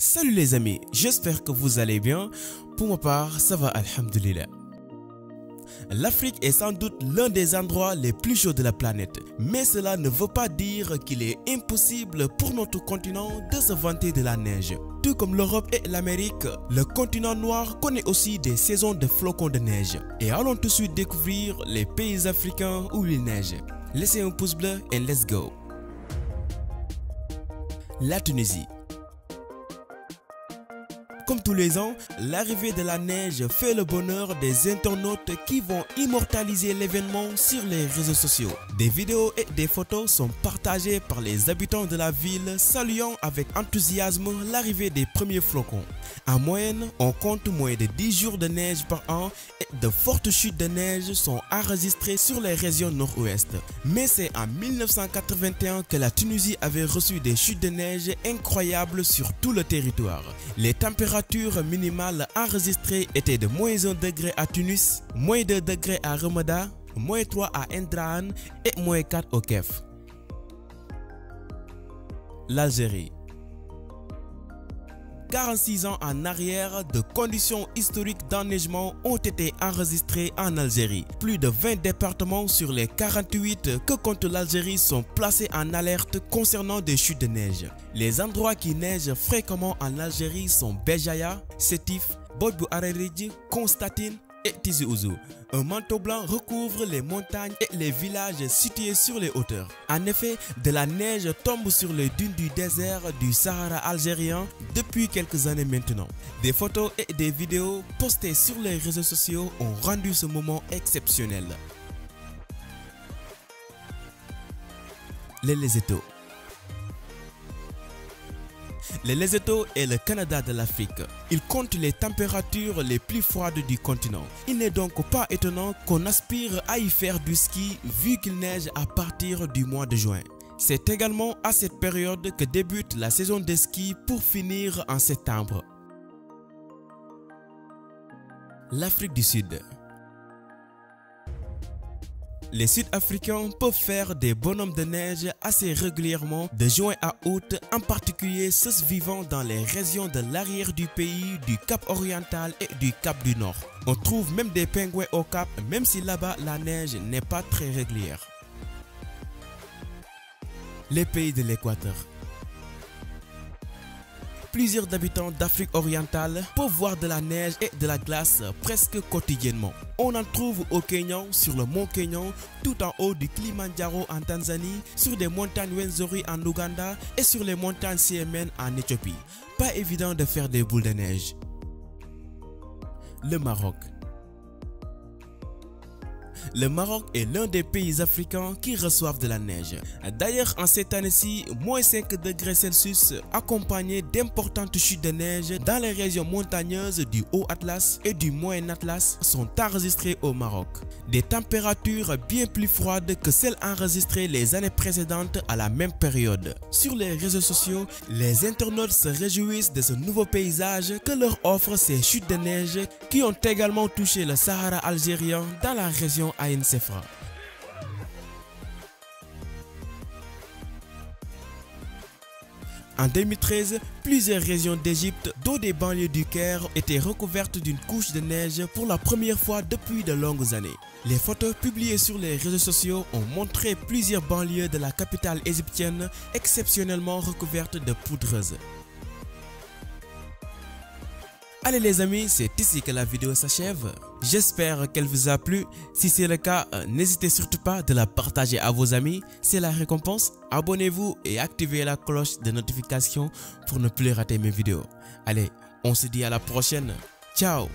Salut les amis, j'espère que vous allez bien. Pour ma part, ça va, alhamdoulilah. L'Afrique est sans doute l'un des endroits les plus chauds de la planète. Mais cela ne veut pas dire qu'il est impossible pour notre continent de se vanter de la neige. Tout comme l'Europe et l'Amérique, le continent noir connaît aussi des saisons de flocons de neige. Et allons tout de suite découvrir les pays africains où il neige. Laissez un pouce bleu et let's go. La Tunisie. Comme tous les ans, l'arrivée de la neige fait le bonheur des internautes qui vont immortaliser l'événement sur les réseaux sociaux. Des vidéos et des photos sont partagées par les habitants de la ville, saluant avec enthousiasme l'arrivée des premiers flocons. En moyenne, on compte moins de 10 jours de neige par an et de fortes chutes de neige sont enregistrées sur les régions nord-ouest. Mais c'est en 1981 que la Tunisie avait reçu des chutes de neige incroyables sur tout le territoire. Les températures minimales enregistrées étaient de moins 1 degré à Tunis, moins 2 degrés à Ramada, moins 3 à Endraan et moins 4 au Kef. L'Algérie. 46 ans en arrière, de conditions historiques d'enneigement ont été enregistrées en Algérie. Plus de 20 départements sur les 48 que compte l'Algérie sont placés en alerte concernant des chutes de neige. Les endroits qui neigent fréquemment en Algérie sont Béjaïa, Sétif, Bodbou Arariji, Constantine et Tizi Ouzou. Un manteau blanc recouvre les montagnes et les villages situés sur les hauteurs. En effet, de la neige tombe sur les dunes du désert du Sahara algérien depuis quelques années maintenant. Des photos et des vidéos postées sur les réseaux sociaux ont rendu ce moment exceptionnel. Les Lesotho. Le Lesotho est le Canada de l'Afrique. Il compte les températures les plus froides du continent. Il n'est donc pas étonnant qu'on aspire à y faire du ski vu qu'il neige à partir du mois de juin. C'est également à cette période que débute la saison de ski pour finir en septembre. L'Afrique du Sud. Les Sud-Africains peuvent faire des bonhommes de neige assez régulièrement de juin à août, en particulier ceux vivant dans les régions de l'arrière du pays, du Cap oriental et du Cap du Nord. On trouve même des pingouins au Cap, même si là-bas la neige n'est pas très régulière. Les pays de l'Équateur. Plusieurs habitants d'Afrique orientale peuvent voir de la neige et de la glace presque quotidiennement. On en trouve au Kenya, sur le mont Kenya, tout en haut du Kilimanjaro en Tanzanie, sur des montagnes Wenzori en Ouganda et sur les montagnes Siemens en Éthiopie. Pas évident de faire des boules de neige. Le Maroc. Le Maroc est l'un des pays africains qui reçoivent de la neige. D'ailleurs, en cette année-ci, moins 5 degrés Celsius accompagnés d'importantes chutes de neige dans les régions montagneuses du Haut Atlas et du Moyen Atlas sont enregistrées au Maroc. Des températures bien plus froides que celles enregistrées les années précédentes à la même période. Sur les réseaux sociaux, les internautes se réjouissent de ce nouveau paysage que leur offrent ces chutes de neige qui ont également touché le Sahara algérien dans la région Ain Sefra. En 2013, plusieurs régions d'Égypte, dont des banlieues du Caire, étaient recouvertes d'une couche de neige pour la première fois depuis de longues années. Les photos publiées sur les réseaux sociaux ont montré plusieurs banlieues de la capitale égyptienne exceptionnellement recouvertes de poudreuse. Allez les amis, c'est ici que la vidéo s'achève. J'espère qu'elle vous a plu. Si c'est le cas, n'hésitez surtout pas de la partager à vos amis. C'est la récompense. Abonnez-vous et activez la cloche de notification pour ne plus rater mes vidéos. Allez, on se dit à la prochaine. Ciao!